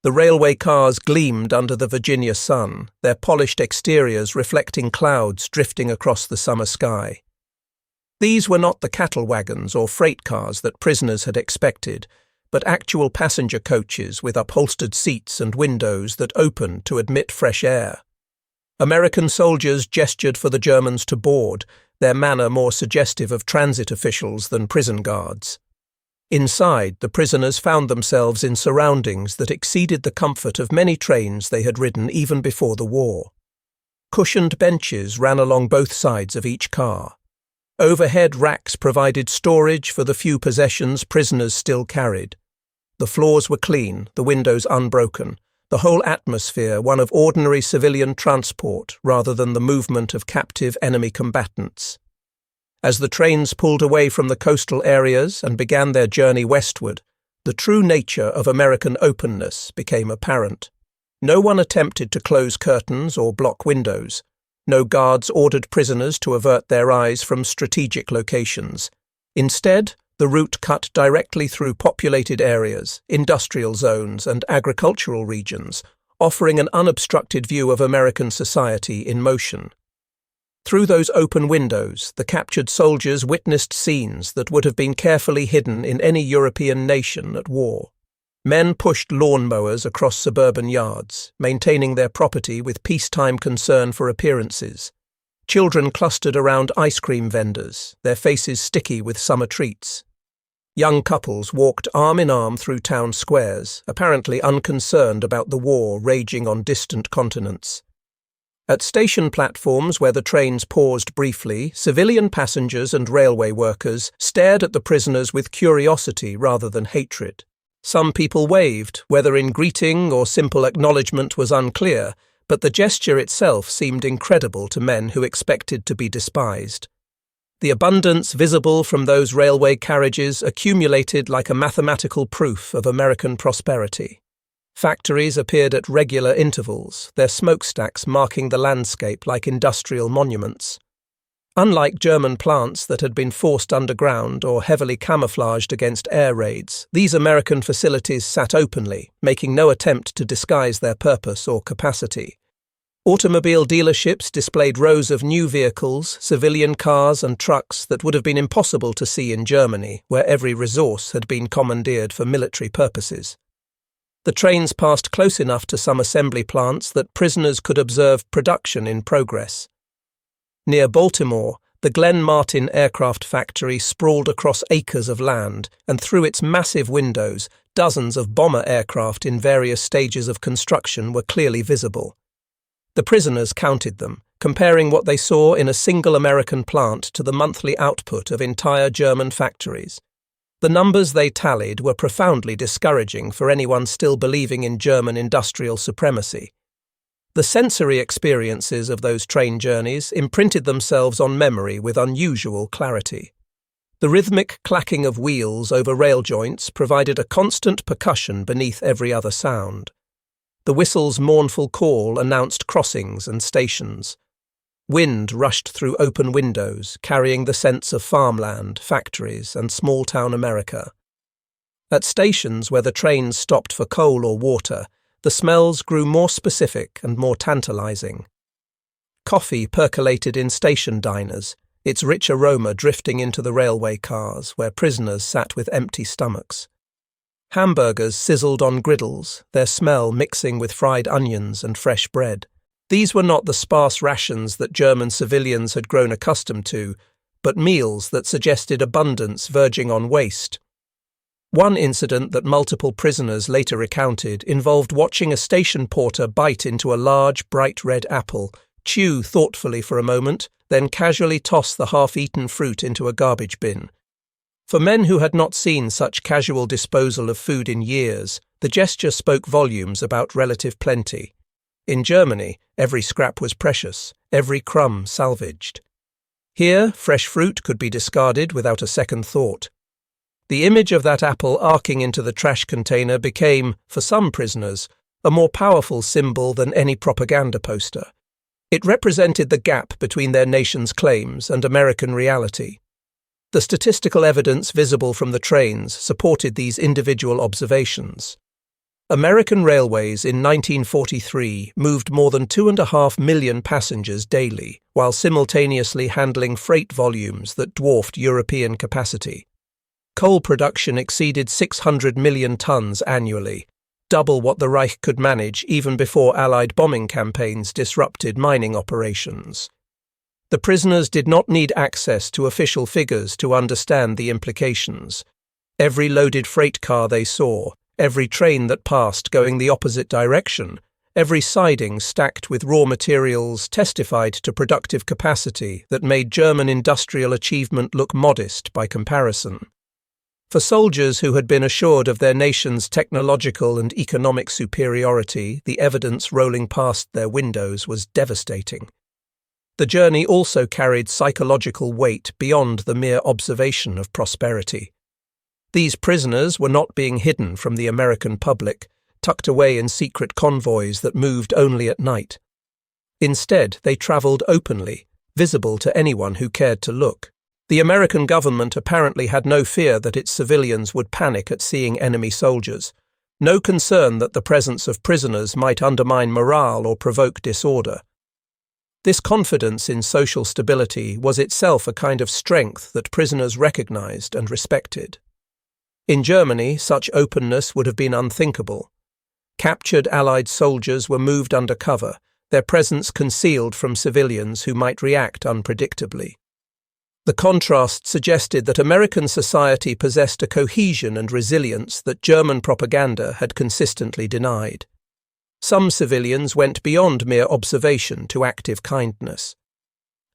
The railway cars gleamed under the Virginia sun, their polished exteriors reflecting clouds drifting across the summer sky. These were not the cattle wagons or freight cars that prisoners had expected, but actual passenger coaches with upholstered seats and windows that opened to admit fresh air. American soldiers gestured for the Germans to board, their manner more suggestive of transit officials than prison guards. Inside, the prisoners found themselves in surroundings that exceeded the comfort of many trains they had ridden even before the war. Cushioned benches ran along both sides of each car. Overhead racks provided storage for the few possessions prisoners still carried. The floors were clean, the windows unbroken, the whole atmosphere one of ordinary civilian transport rather than the movement of captive enemy combatants. As the trains pulled away from the coastal areas and began their journey westward, the true nature of American openness became apparent. No one attempted to close curtains or block windows. No guards ordered prisoners to avert their eyes from strategic locations. Instead, the route cut directly through populated areas, industrial zones, and agricultural regions, offering an unobstructed view of American society in motion. Through those open windows, the captured soldiers witnessed scenes that would have been carefully hidden in any European nation at war. Men pushed lawn mowers across suburban yards, maintaining their property with peacetime concern for appearances. Children clustered around ice cream vendors, their faces sticky with summer treats. Young couples walked arm in arm through town squares, apparently unconcerned about the war raging on distant continents. At station platforms where the trains paused briefly, civilian passengers and railway workers stared at the prisoners with curiosity rather than hatred. Some people waved, whether in greeting or simple acknowledgement was unclear, but the gesture itself seemed incredible to men who expected to be despised. The abundance visible from those railway carriages accumulated like a mathematical proof of American prosperity. Factories appeared at regular intervals, their smokestacks marking the landscape like industrial monuments. Unlike German plants that had been forced underground or heavily camouflaged against air raids, these American facilities sat openly, making no attempt to disguise their purpose or capacity. Automobile dealerships displayed rows of new vehicles, civilian cars and trucks that would have been impossible to see in Germany, where every resource had been commandeered for military purposes. The trains passed close enough to some assembly plants that prisoners could observe production in progress. Near Baltimore, the Glen Martin aircraft factory sprawled across acres of land, and through its massive windows, dozens of bomber aircraft in various stages of construction were clearly visible. The prisoners counted them, comparing what they saw in a single American plant to the monthly output of entire German factories. The numbers they tallied were profoundly discouraging for anyone still believing in German industrial supremacy. The sensory experiences of those train journeys imprinted themselves on memory with unusual clarity. The rhythmic clacking of wheels over rail joints provided a constant percussion beneath every other sound. The whistle's mournful call announced crossings and stations. Wind rushed through open windows, carrying the sense of farmland, factories, and small-town America. At stations where the trains stopped for coal or water, the smells grew more specific and more tantalizing. Coffee percolated in station diners, its rich aroma drifting into the railway cars where prisoners sat with empty stomachs. Hamburgers sizzled on griddles, their smell mixing with fried onions and fresh bread. These were not the sparse rations that German civilians had grown accustomed to, but meals that suggested abundance verging on waste. One incident that multiple prisoners later recounted involved watching a station porter bite into a large, bright red apple, chew thoughtfully for a moment, then casually toss the half-eaten fruit into a garbage bin. For men who had not seen such casual disposal of food in years, the gesture spoke volumes about relative plenty. In Germany, every scrap was precious, every crumb salvaged. Here, fresh fruit could be discarded without a second thought. The image of that apple arcing into the trash container became, for some prisoners, a more powerful symbol than any propaganda poster. It represented the gap between their nation's claims and American reality. The statistical evidence visible from the trains supported these individual observations. American railways in 1943 moved more than 2.5 million passengers daily, while simultaneously handling freight volumes that dwarfed European capacity. Coal production exceeded 600 million tons annually, double what the Reich could manage even before Allied bombing campaigns disrupted mining operations. The prisoners did not need access to official figures to understand the implications. Every loaded freight car they saw, every train that passed going the opposite direction, every siding stacked with raw materials testified to productive capacity that made German industrial achievement look modest by comparison. For soldiers who had been assured of their nation's technological and economic superiority, the evidence rolling past their windows was devastating. The journey also carried psychological weight beyond the mere observation of prosperity. These prisoners were not being hidden from the American public, tucked away in secret convoys that moved only at night. Instead, they travelled openly, visible to anyone who cared to look. The American government apparently had no fear that its civilians would panic at seeing enemy soldiers, no concern that the presence of prisoners might undermine morale or provoke disorder. This confidence in social stability was itself a kind of strength that prisoners recognized and respected. In Germany, such openness would have been unthinkable. Captured Allied soldiers were moved under cover, their presence concealed from civilians who might react unpredictably. The contrast suggested that American society possessed a cohesion and resilience that German propaganda had consistently denied. Some civilians went beyond mere observation to active kindness.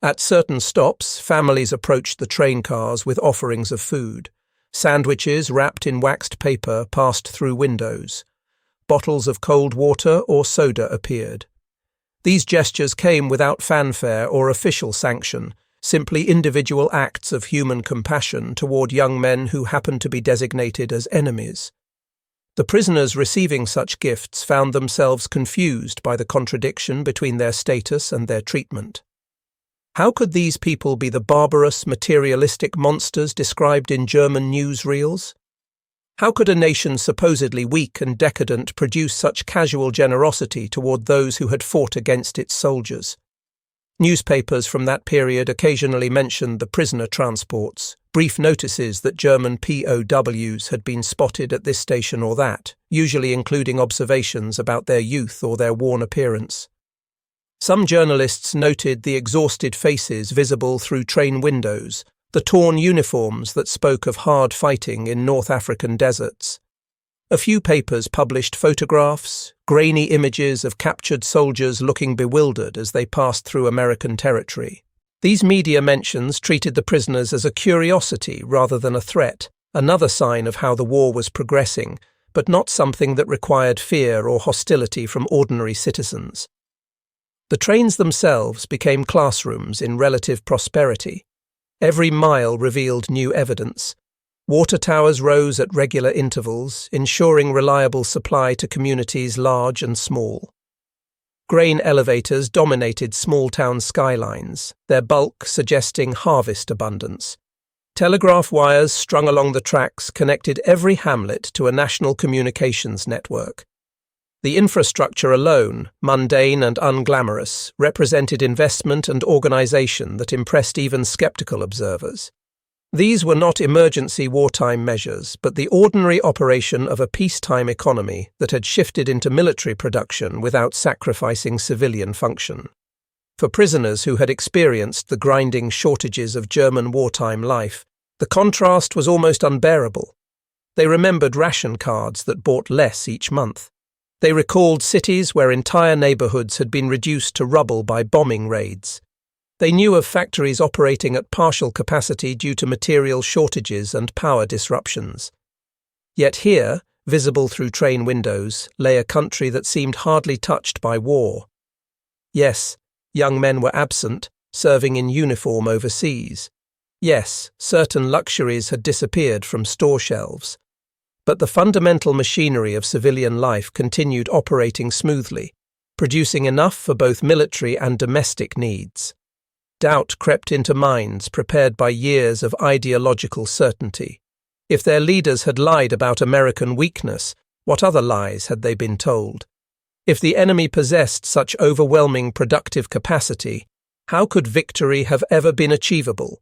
At certain stops, families approached the train cars with offerings of food. Sandwiches wrapped in waxed paper passed through windows. Bottles of cold water or soda appeared. These gestures came without fanfare or official sanction, simply individual acts of human compassion toward young men who happened to be designated as enemies. The prisoners receiving such gifts found themselves confused by the contradiction between their status and their treatment. How could these people be the barbarous, materialistic monsters described in German newsreels? How could a nation supposedly weak and decadent produce such casual generosity toward those who had fought against its soldiers? Newspapers from that period occasionally mentioned the prisoner transports, brief notices that German POWs had been spotted at this station or that, usually including observations about their youth or their worn appearance. Some journalists noted the exhausted faces visible through train windows, the torn uniforms that spoke of hard fighting in North African deserts. A few papers published photographs, grainy images of captured soldiers looking bewildered as they passed through American territory. These media mentions treated the prisoners as a curiosity rather than a threat, another sign of how the war was progressing, but not something that required fear or hostility from ordinary citizens. The trains themselves became classrooms in relative prosperity. Every mile revealed new evidence. Water towers rose at regular intervals, ensuring reliable supply to communities large and small. Grain elevators dominated small-town skylines, their bulk suggesting harvest abundance. Telegraph wires strung along the tracks connected every hamlet to a national communications network. The infrastructure alone, mundane and unglamorous, represented investment and organization that impressed even skeptical observers. These were not emergency wartime measures, but the ordinary operation of a peacetime economy that had shifted into military production without sacrificing civilian function. For prisoners who had experienced the grinding shortages of German wartime life, the contrast was almost unbearable. They remembered ration cards that bought less each month. They recalled cities where entire neighborhoods had been reduced to rubble by bombing raids. They knew of factories operating at partial capacity due to material shortages and power disruptions. Yet here, visible through train windows, lay a country that seemed hardly touched by war. Yes, young men were absent, serving in uniform overseas. Yes, certain luxuries had disappeared from store shelves. But the fundamental machinery of civilian life continued operating smoothly, producing enough for both military and domestic needs. Doubt crept into minds prepared by years of ideological certainty. If their leaders had lied about American weakness, What other lies had they been told? If the enemy possessed such overwhelming productive capacity, how could victory have ever been achievable?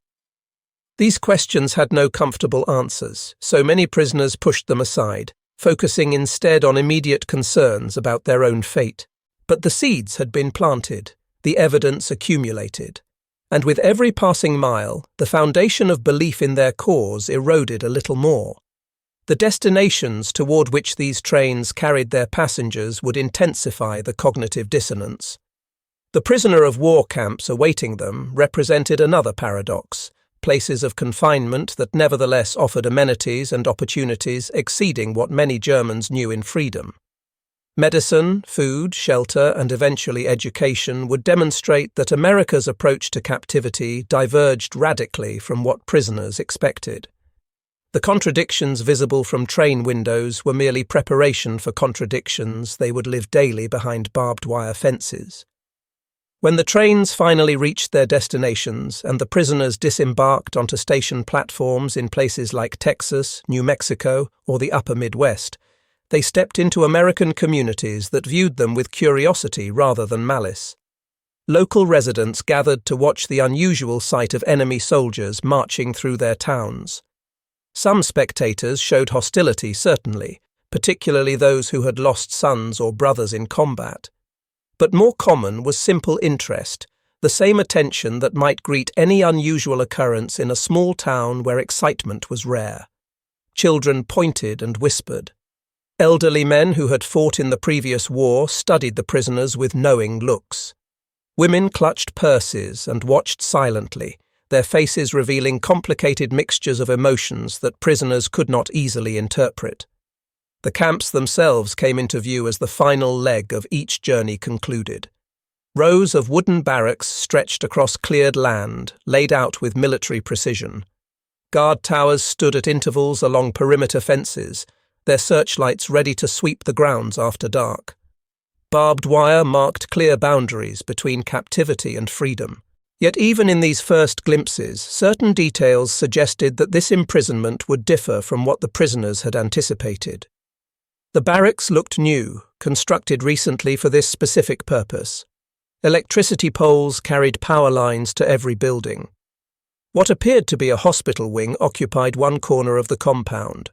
These questions had no comfortable answers, so many prisoners pushed them aside, focusing instead on immediate concerns about their own fate. But the seeds had been planted, the evidence accumulated, and with every passing mile, the foundation of belief in their cause eroded a little more. The destinations toward which these trains carried their passengers would intensify the cognitive dissonance. The prisoner of war camps awaiting them represented another paradox, places of confinement that nevertheless offered amenities and opportunities exceeding what many Germans knew in freedom. Medicine, food, shelter, and eventually education would demonstrate that America's approach to captivity diverged radically from what prisoners expected. The contradictions visible from train windows were merely preparation for contradictions they would live daily behind barbed wire fences. When the trains finally reached their destinations and the prisoners disembarked onto station platforms in places like Texas, New Mexico, or the upper Midwest, they stepped into American communities that viewed them with curiosity rather than malice. Local residents gathered to watch the unusual sight of enemy soldiers marching through their towns. Some spectators showed hostility, certainly, particularly those who had lost sons or brothers in combat. But more common was simple interest, the same attention that might greet any unusual occurrence in a small town where excitement was rare. Children pointed and whispered. Elderly men who had fought in the previous war studied the prisoners with knowing looks. Women clutched purses and watched silently, their faces revealing complicated mixtures of emotions that prisoners could not easily interpret. The camps themselves came into view as the final leg of each journey concluded. Rows of wooden barracks stretched across cleared land, laid out with military precision. Guard towers stood at intervals along perimeter fences, their searchlights ready to sweep the grounds after dark. Barbed wire marked clear boundaries between captivity and freedom. Yet even in these first glimpses, certain details suggested that this imprisonment would differ from what the prisoners had anticipated. The barracks looked new, constructed recently for this specific purpose. Electricity poles carried power lines to every building. What appeared to be a hospital wing occupied one corner of the compound,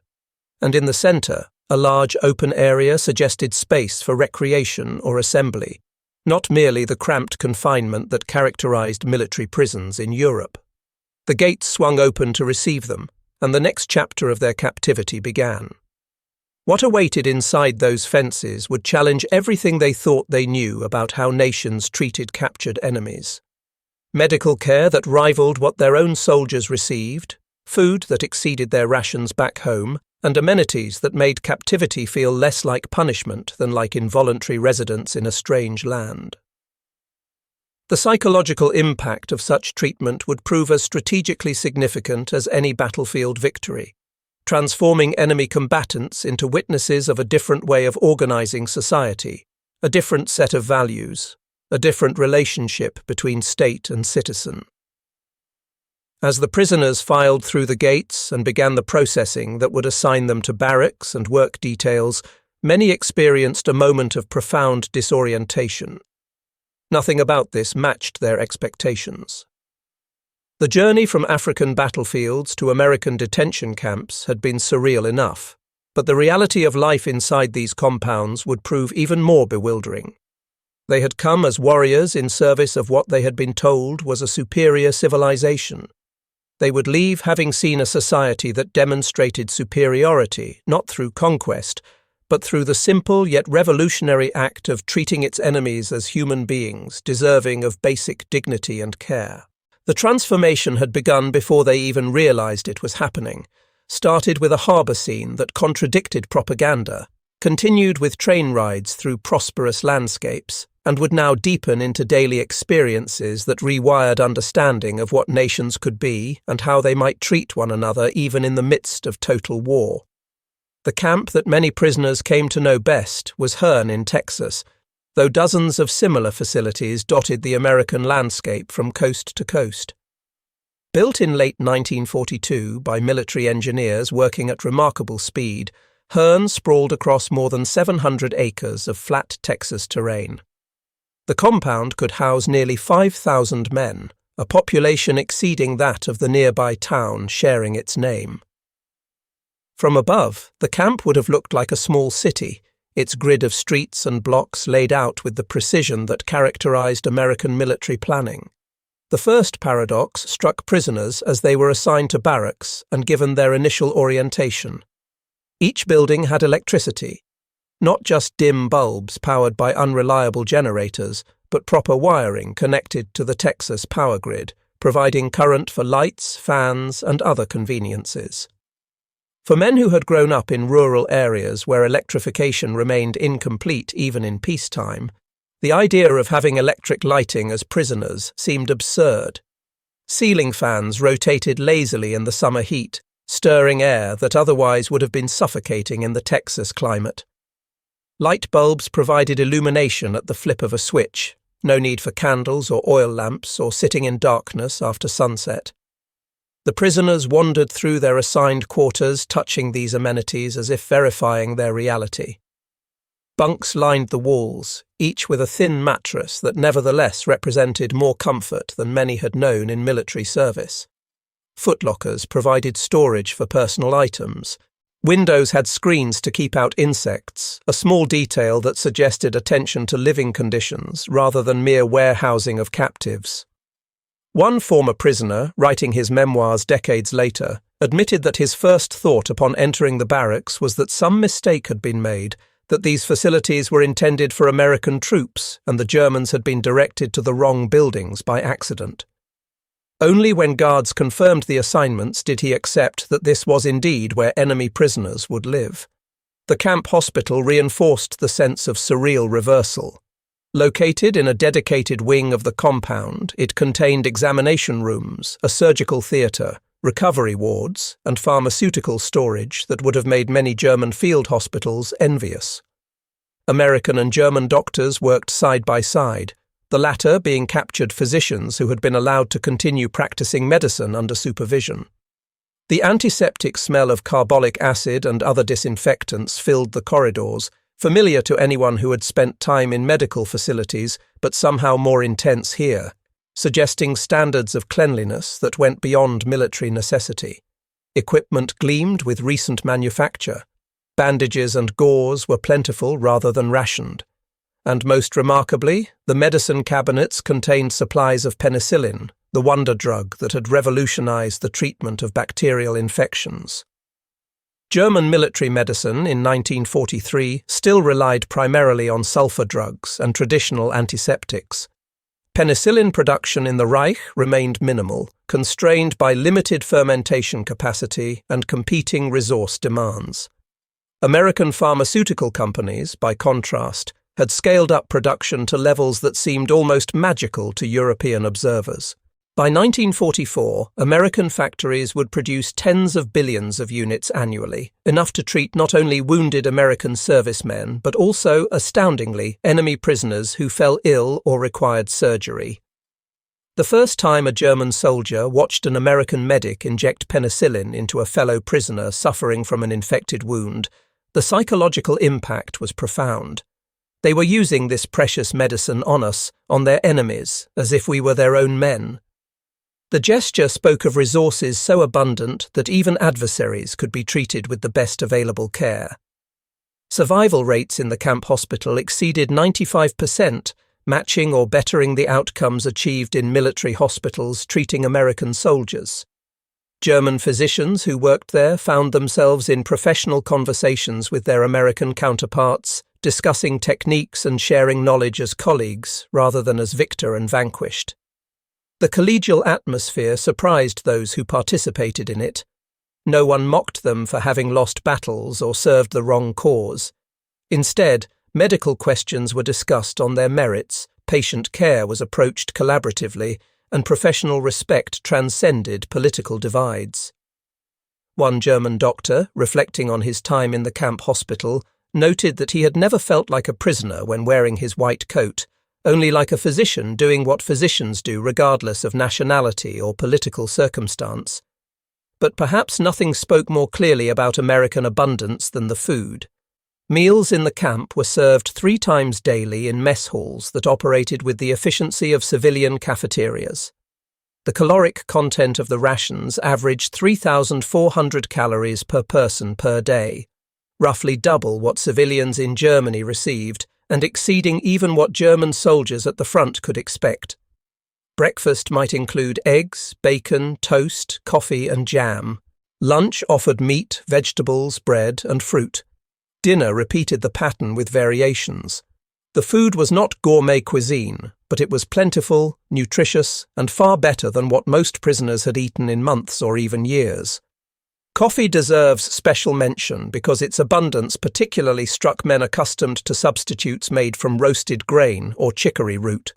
and in the centre, a large open area suggested space for recreation or assembly, not merely the cramped confinement that characterized military prisons in Europe. The gates swung open to receive them, and the next chapter of their captivity began. What awaited inside those fences would challenge everything they thought they knew about how nations treated captured enemies. Medical care that rivaled what their own soldiers received, food that exceeded their rations back home, and amenities that made captivity feel less like punishment than like involuntary residence in a strange land. The psychological impact of such treatment would prove as strategically significant as any battlefield victory, transforming enemy combatants into witnesses of a different way of organizing society, a different set of values, a different relationship between state and citizen. As the prisoners filed through the gates and began the processing that would assign them to barracks and work details, many experienced a moment of profound disorientation. Nothing about this matched their expectations. The journey from African battlefields to American detention camps had been surreal enough, but the reality of life inside these compounds would prove even more bewildering. They had come as warriors in service of what they had been told was a superior civilization. They would leave having seen a society that demonstrated superiority not through conquest, but through the simple yet revolutionary act of treating its enemies as human beings deserving of basic dignity and care. The transformation had begun before they even realized it was happening, started with a harbor scene that contradicted propaganda, continued with train rides through prosperous landscapes, and would now deepen into daily experiences that rewired understanding of what nations could be and how they might treat one another even in the midst of total war. The camp that many prisoners came to know best was Hearne in Texas, though dozens of similar facilities dotted the American landscape from coast to coast. Built in late 1942 by military engineers working at remarkable speed, Hearn sprawled across more than 700 acres of flat Texas terrain. The compound could house nearly 5,000 men, a population exceeding that of the nearby town sharing its name. From above, the camp would have looked like a small city, its grid of streets and blocks laid out with the precision that characterized American military planning. The first paradox struck prisoners as they were assigned to barracks and given their initial orientation. Each building had electricity, not just dim bulbs powered by unreliable generators, but proper wiring connected to the Texas power grid, providing current for lights, fans, and other conveniences. For men who had grown up in rural areas where electrification remained incomplete even in peacetime, the idea of having electric lighting as prisoners seemed absurd. Ceiling fans rotated lazily in the summer heat, stirring air that otherwise would have been suffocating in the Texas climate. Light bulbs provided illumination at the flip of a switch, no need for candles or oil lamps or sitting in darkness after sunset. The prisoners wandered through their assigned quarters, touching these amenities as if verifying their reality. Bunks lined the walls, each with a thin mattress that nevertheless represented more comfort than many had known in military service. Footlockers provided storage for personal items. Windows had screens to keep out insects, a small detail that suggested attention to living conditions rather than mere warehousing of captives. One former prisoner, writing his memoirs decades later, admitted that his first thought upon entering the barracks was that some mistake had been made, that these facilities were intended for American troops and the Germans had been directed to the wrong buildings by accident. Only when guards confirmed the assignments did he accept that this was indeed where enemy prisoners would live. The camp hospital reinforced the sense of surreal reversal. Located in a dedicated wing of the compound, it contained examination rooms, a surgical theatre, recovery wards, and pharmaceutical storage that would have made many German field hospitals envious. American and German doctors worked side by side, the latter being captured physicians who had been allowed to continue practicing medicine under supervision. The antiseptic smell of carbolic acid and other disinfectants filled the corridors, familiar to anyone who had spent time in medical facilities, but somehow more intense here, suggesting standards of cleanliness that went beyond military necessity. Equipment gleamed with recent manufacture. Bandages and gauze were plentiful rather than rationed. And most remarkably, the medicine cabinets contained supplies of penicillin, the wonder drug that had revolutionized the treatment of bacterial infections. German military medicine in 1943 still relied primarily on sulfur drugs and traditional antiseptics. Penicillin production in the Reich remained minimal, constrained by limited fermentation capacity and competing resource demands. American pharmaceutical companies, by contrast, had scaled up production to levels that seemed almost magical to European observers. By 1944, American factories would produce tens of billions of units annually, enough to treat not only wounded American servicemen, but also, astoundingly, enemy prisoners who fell ill or required surgery. The first time a German soldier watched an American medic inject penicillin into a fellow prisoner suffering from an infected wound, the psychological impact was profound. They were using this precious medicine on us, on their enemies, as if we were their own men. The gesture spoke of resources so abundant that even adversaries could be treated with the best available care. Survival rates in the camp hospital exceeded 95%, matching or bettering the outcomes achieved in military hospitals treating American soldiers. German physicians who worked there found themselves in professional conversations with their American counterparts, discussing techniques and sharing knowledge as colleagues rather than as victor and vanquished. The collegial atmosphere surprised those who participated in it. No one mocked them for having lost battles or served the wrong cause. Instead, medical questions were discussed on their merits, patient care was approached collaboratively, and professional respect transcended political divides. One German doctor, reflecting on his time in the camp hospital, noted that he had never felt like a prisoner when wearing his white coat, only like a physician doing what physicians do regardless of nationality or political circumstance. But perhaps nothing spoke more clearly about American abundance than the food. Meals in the camp were served 3 times daily in mess halls that operated with the efficiency of civilian cafeterias. The caloric content of the rations averaged 3,400 calories per person per day, roughly double what civilians in Germany received and exceeding even what German soldiers at the front could expect. Breakfast might include eggs, bacon, toast, coffee and jam. Lunch offered meat, vegetables, bread and fruit. Dinner repeated the pattern with variations. The food was not gourmet cuisine, but it was plentiful, nutritious, and far better than what most prisoners had eaten in months or even years. Coffee deserves special mention because its abundance particularly struck men accustomed to substitutes made from roasted grain or chicory root.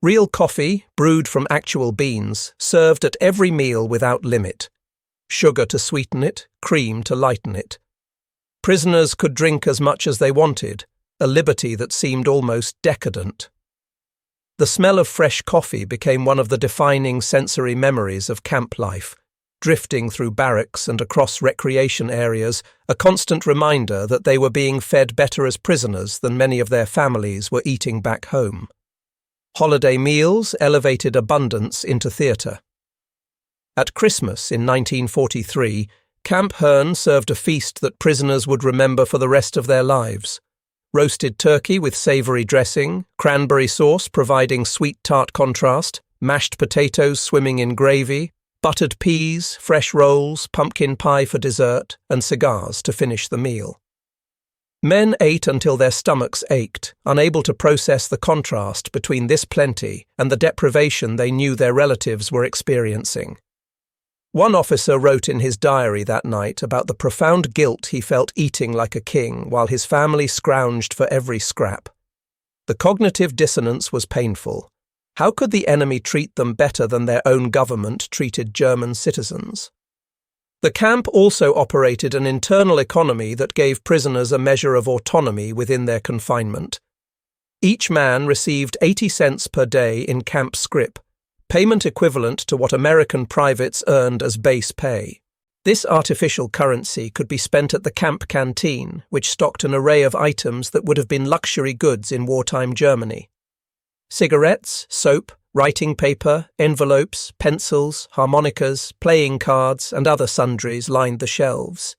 Real coffee, brewed from actual beans, served at every meal without limit. Sugar to sweeten it, cream to lighten it. Prisoners could drink as much as they wanted, a liberty that seemed almost decadent. The smell of fresh coffee became one of the defining sensory memories of camp life, drifting through barracks and across recreation areas, a constant reminder that they were being fed better as prisoners than many of their families were eating back home. Holiday meals elevated abundance into theatre. At Christmas in 1943, Camp Herne served a feast that prisoners would remember for the rest of their lives. Roasted turkey with savoury dressing, cranberry sauce providing sweet tart contrast, mashed potatoes swimming in gravy, buttered peas, fresh rolls, pumpkin pie for dessert, and cigars to finish the meal. Men ate until their stomachs ached, unable to process the contrast between this plenty and the deprivation they knew their relatives were experiencing. One officer wrote in his diary that night about the profound guilt he felt eating like a king while his family scrounged for every scrap. The cognitive dissonance was painful. How could the enemy treat them better than their own government treated German citizens? The camp also operated an internal economy that gave prisoners a measure of autonomy within their confinement. Each man received 80 cents per day in camp scrip, payment equivalent to what American privates earned as base pay. This artificial currency could be spent at the camp canteen, which stocked an array of items that would have been luxury goods in wartime Germany. Cigarettes, soap, writing paper, envelopes, pencils, harmonicas, playing cards, and other sundries lined the shelves.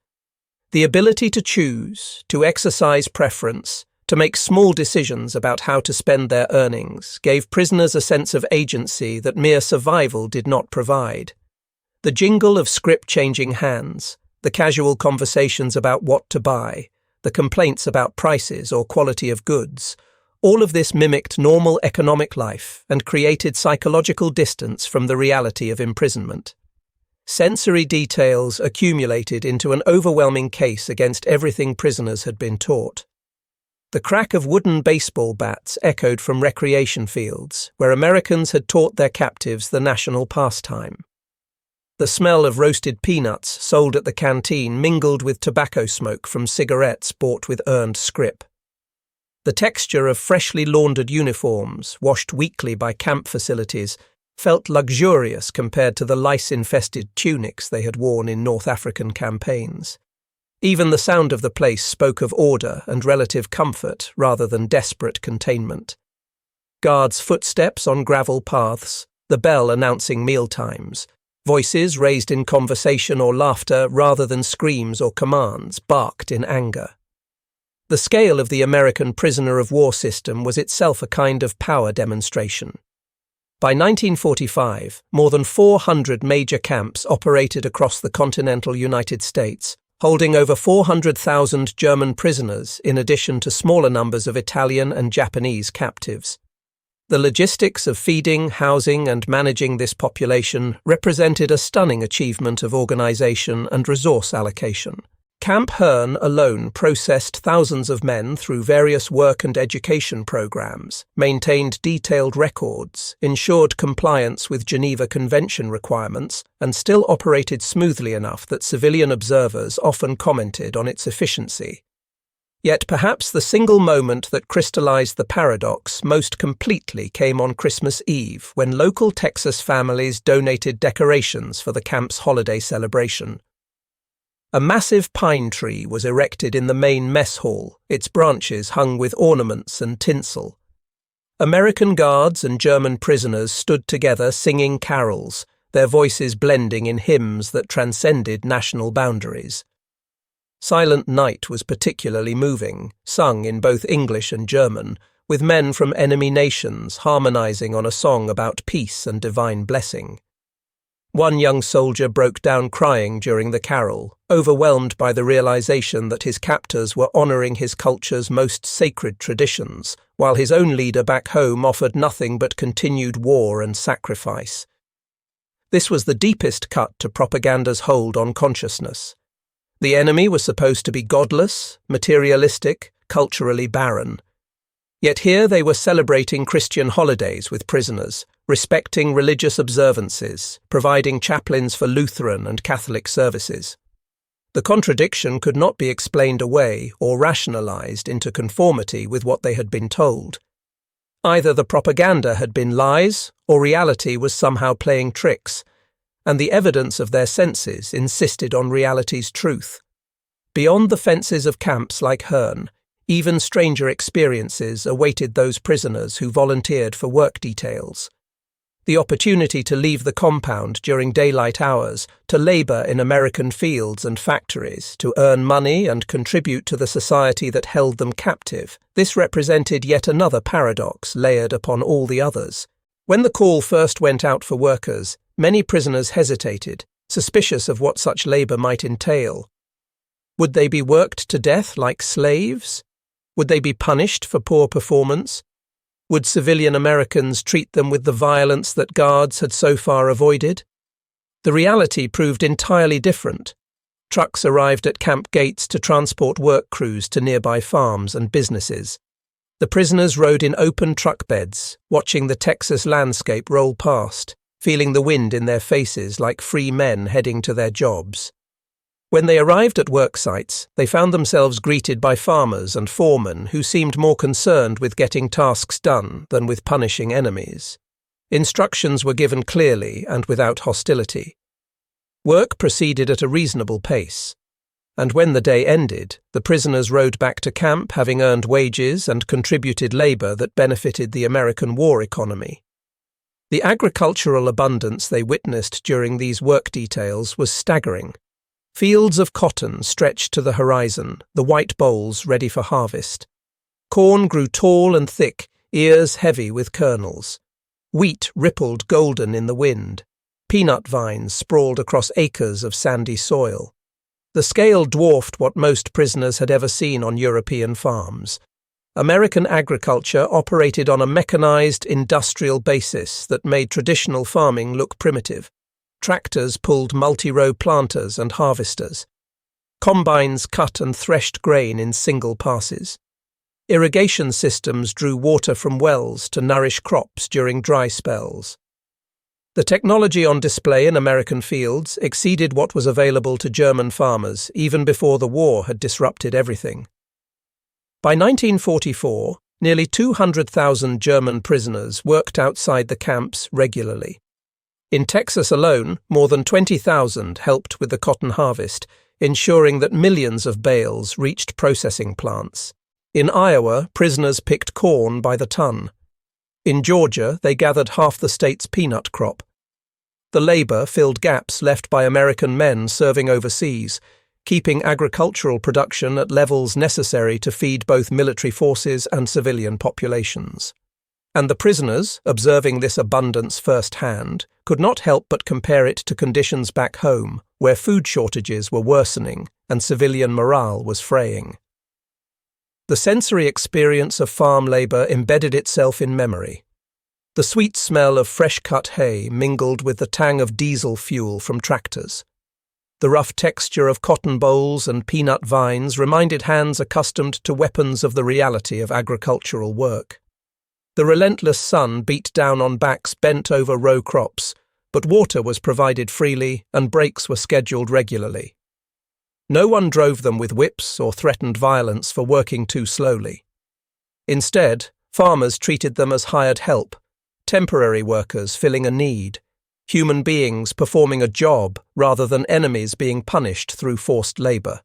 The ability to choose, to exercise preference, to make small decisions about how to spend their earnings gave prisoners a sense of agency that mere survival did not provide. The jingle of scrip changing hands, the casual conversations about what to buy, the complaints about prices or quality of goods, all of this mimicked normal economic life and created psychological distance from the reality of imprisonment. Sensory details accumulated into an overwhelming case against everything prisoners had been taught. The crack of wooden baseball bats echoed from recreation fields, where Americans had taught their captives the national pastime. The smell of roasted peanuts sold at the canteen mingled with tobacco smoke from cigarettes bought with earned scrip. The texture of freshly laundered uniforms, washed weekly by camp facilities, felt luxurious compared to the lice-infested tunics they had worn in North African campaigns. Even the sound of the place spoke of order and relative comfort rather than desperate containment. Guards' footsteps on gravel paths, the bell announcing mealtimes, voices raised in conversation or laughter rather than screams or commands, barked in anger. The scale of the American prisoner of war system was itself a kind of power demonstration. By 1945, more than 400 major camps operated across the continental United States, holding over 400,000 German prisoners in addition to smaller numbers of Italian and Japanese captives. The logistics of feeding, housing and managing this population represented a stunning achievement of organization and resource allocation. Camp Herne alone processed thousands of men through various work and education programs, maintained detailed records, ensured compliance with Geneva Convention requirements, and still operated smoothly enough that civilian observers often commented on its efficiency. Yet perhaps the single moment that crystallized the paradox most completely came on Christmas Eve, when local Texas families donated decorations for the camp's holiday celebration. A massive pine tree was erected in the main mess hall, its branches hung with ornaments and tinsel. American guards and German prisoners stood together singing carols, their voices blending in hymns that transcended national boundaries. Silent Night was particularly moving, sung in both English and German, with men from enemy nations harmonizing on a song about peace and divine blessing. One young soldier broke down crying during the carol, overwhelmed by the realization that his captors were honoring his culture's most sacred traditions, while his own leader back home offered nothing but continued war and sacrifice. This was the deepest cut to propaganda's hold on consciousness. The enemy was supposed to be godless, materialistic, culturally barren. Yet here they were celebrating Christian holidays with prisoners, respecting religious observances, providing chaplains for Lutheran and Catholic services. The contradiction could not be explained away or rationalized into conformity with what they had been told. Either the propaganda had been lies, or reality was somehow playing tricks, and the evidence of their senses insisted on reality's truth. Beyond the fences of camps like Herne, even stranger experiences awaited those prisoners who volunteered for work details. The opportunity to leave the compound during daylight hours, to labor in American fields and factories, to earn money and contribute to the society that held them captive, this represented yet another paradox layered upon all the others. When the call first went out for workers, many prisoners hesitated, suspicious of what such labor might entail. Would they be worked to death like slaves? Would they be punished for poor performance? Would civilian Americans treat them with the violence that guards had so far avoided? The reality proved entirely different. Trucks arrived at camp gates to transport work crews to nearby farms and businesses. The prisoners rode in open truck beds, watching the Texas landscape roll past, feeling the wind in their faces like free men heading to their jobs. When they arrived at work sites, they found themselves greeted by farmers and foremen who seemed more concerned with getting tasks done than with punishing enemies. Instructions were given clearly and without hostility. Work proceeded at a reasonable pace, and when the day ended, the prisoners rode back to camp having earned wages and contributed labor that benefited the American war economy. The agricultural abundance they witnessed during these work details was staggering. Fields of cotton stretched to the horizon, the white bolls ready for harvest. Corn grew tall and thick, ears heavy with kernels. Wheat rippled golden in the wind. Peanut vines sprawled across acres of sandy soil. The scale dwarfed what most prisoners had ever seen on European farms. American agriculture operated on a mechanized, industrial basis that made traditional farming look primitive. Tractors pulled multi-row planters and harvesters. Combines cut and threshed grain in single passes. Irrigation systems drew water from wells to nourish crops during dry spells. The technology on display in American fields exceeded what was available to German farmers even before the war had disrupted everything. By 1944, nearly 200,000 German prisoners worked outside the camps regularly. In Texas alone, more than 20,000 helped with the cotton harvest, ensuring that millions of bales reached processing plants. In Iowa, prisoners picked corn by the ton. In Georgia, they gathered half the state's peanut crop. The labor filled gaps left by American men serving overseas, keeping agricultural production at levels necessary to feed both military forces and civilian populations. And the prisoners, observing this abundance firsthand, could not help but compare it to conditions back home, where food shortages were worsening and civilian morale was fraying. The sensory experience of farm labor embedded itself in memory. The sweet smell of fresh-cut hay mingled with the tang of diesel fuel from tractors. The rough texture of cotton bolls and peanut vines reminded hands accustomed to weapons of the reality of agricultural work. The relentless sun beat down on backs bent over row crops, but water was provided freely and breaks were scheduled regularly. No one drove them with whips or threatened violence for working too slowly. Instead, farmers treated them as hired help, temporary workers filling a need, human beings performing a job rather than enemies being punished through forced labour.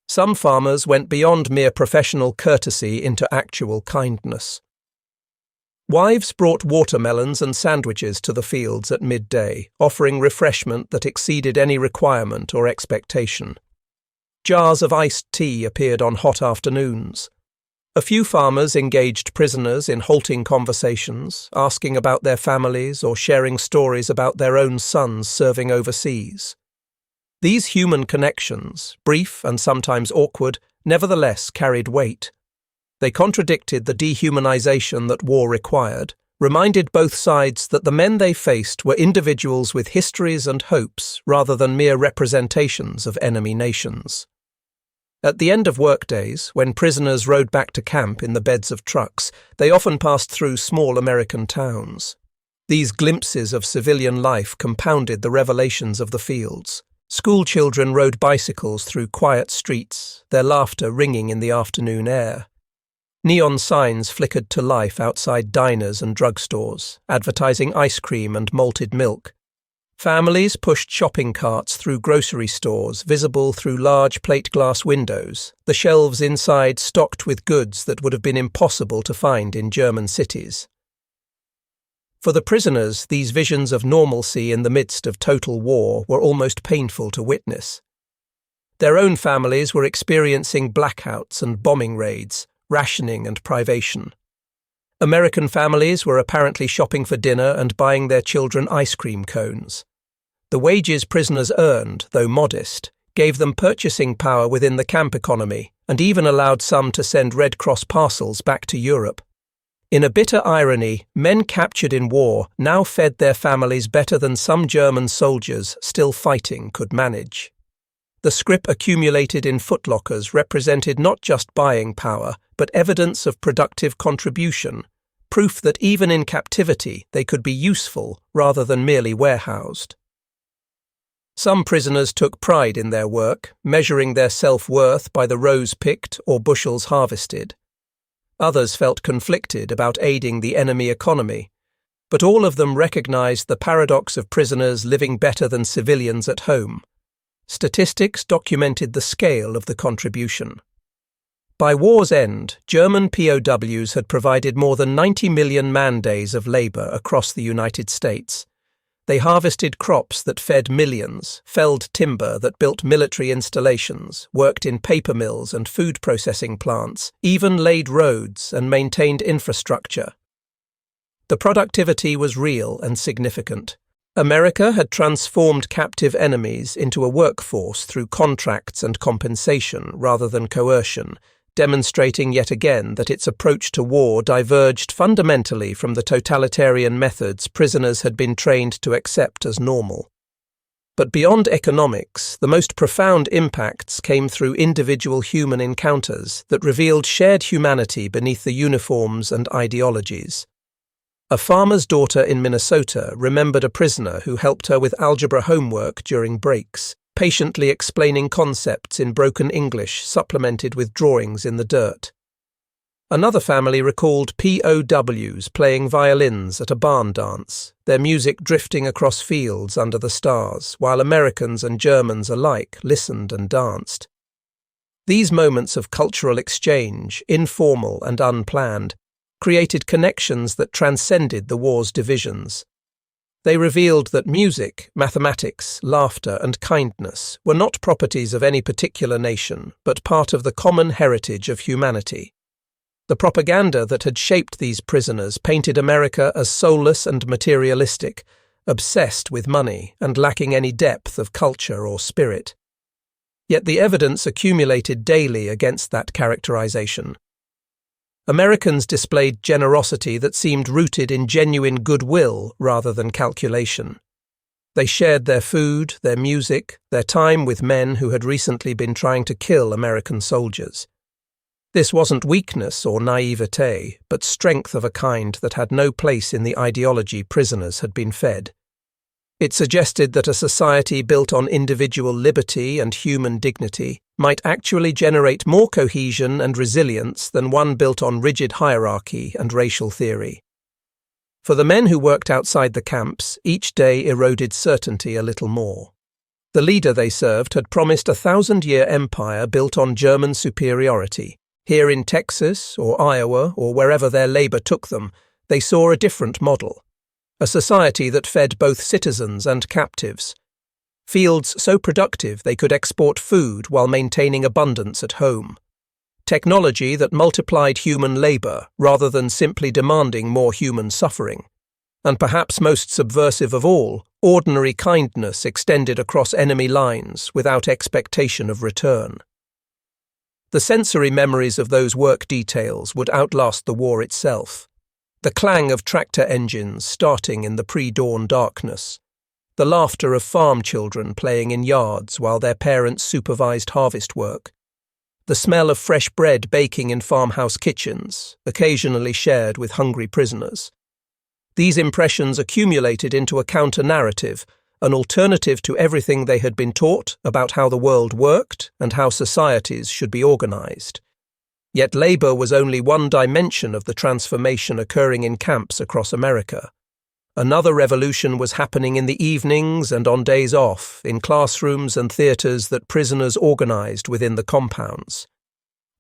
Some farmers went beyond mere professional courtesy into actual kindness. Wives brought watermelons and sandwiches to the fields at midday, offering refreshment that exceeded any requirement or expectation. Jars of iced tea appeared on hot afternoons. A few farmers engaged prisoners in halting conversations, asking about their families or sharing stories about their own sons serving overseas. These human connections, brief and sometimes awkward, nevertheless carried weight. They contradicted the dehumanization that war required, reminded both sides that the men they faced were individuals with histories and hopes rather than mere representations of enemy nations. At the end of workdays, when prisoners rode back to camp in the beds of trucks, they often passed through small American towns. These glimpses of civilian life compounded the revelations of the fields. School children rode bicycles through quiet streets, their laughter ringing in the afternoon air. Neon signs flickered to life outside diners and drugstores, advertising ice cream and malted milk. Families pushed shopping carts through grocery stores visible through large plate glass windows, the shelves inside stocked with goods that would have been impossible to find in German cities. For the prisoners, these visions of normalcy in the midst of total war were almost painful to witness. Their own families were experiencing blackouts and bombing raids, rationing and privation. American families were apparently shopping for dinner and buying their children ice cream cones. The wages prisoners earned, though modest, gave them purchasing power within the camp economy and even allowed some to send Red Cross parcels back to Europe. In a bitter irony, men captured in war now fed their families better than some German soldiers still fighting could manage. The scrip accumulated in footlockers represented not just buying power, but evidence of productive contribution, proof that even in captivity they could be useful rather than merely warehoused. Some prisoners took pride in their work, measuring their self-worth by the rows picked or bushels harvested. Others felt conflicted about aiding the enemy economy, but all of them recognized the paradox of prisoners living better than civilians at home. Statistics documented the scale of the contribution. By war's end, German POWs had provided more than 90 million man-days of labor across the United States. They harvested crops that fed millions, felled timber that built military installations, worked in paper mills and food processing plants, even laid roads and maintained infrastructure. The productivity was real and significant. America had transformed captive enemies into a workforce through contracts and compensation rather than coercion, demonstrating yet again that its approach to war diverged fundamentally from the totalitarian methods prisoners had been trained to accept as normal. But beyond economics, the most profound impacts came through individual human encounters that revealed shared humanity beneath the uniforms and ideologies. A farmer's daughter in Minnesota remembered a prisoner who helped her with algebra homework during breaks, patiently explaining concepts in broken English supplemented with drawings in the dirt. Another family recalled POWs playing violins at a barn dance, their music drifting across fields under the stars, while Americans and Germans alike listened and danced. These moments of cultural exchange, informal and unplanned, created connections that transcended the war's divisions. They revealed that music, mathematics, laughter, and kindness were not properties of any particular nation, but part of the common heritage of humanity. The propaganda that had shaped these prisoners painted America as soulless and materialistic, obsessed with money and lacking any depth of culture or spirit. Yet the evidence accumulated daily against that characterization. Americans displayed generosity that seemed rooted in genuine goodwill rather than calculation. They shared their food, their music, their time with men who had recently been trying to kill American soldiers. This wasn't weakness or naivete, but strength of a kind that had no place in the ideology prisoners had been fed. It suggested that a society built on individual liberty and human dignity might actually generate more cohesion and resilience than one built on rigid hierarchy and racial theory. For the men who worked outside the camps, each day eroded certainty a little more. The leader they served had promised a 1,000-year empire built on German superiority. Here in Texas or Iowa or wherever their labor took them, they saw a different model. A society that fed both citizens and captives. Fields so productive they could export food while maintaining abundance at home. Technology that multiplied human labor rather than simply demanding more human suffering. And perhaps most subversive of all, ordinary kindness extended across enemy lines without expectation of return. The sensory memories of those work details would outlast the war itself. The clang of tractor engines starting in the pre-dawn darkness. The laughter of farm children playing in yards while their parents supervised harvest work. The smell of fresh bread baking in farmhouse kitchens, occasionally shared with hungry prisoners. These impressions accumulated into a counter-narrative, an alternative to everything they had been taught about how the world worked and how societies should be organized. Yet labor was only one dimension of the transformation occurring in camps across America. Another revolution was happening in the evenings and on days off, in classrooms and theaters that prisoners organized within the compounds.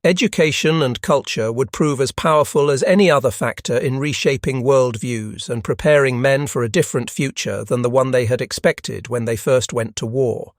Education and culture would prove as powerful as any other factor in reshaping worldviews and preparing men for a different future than the one they had expected when they first went to war.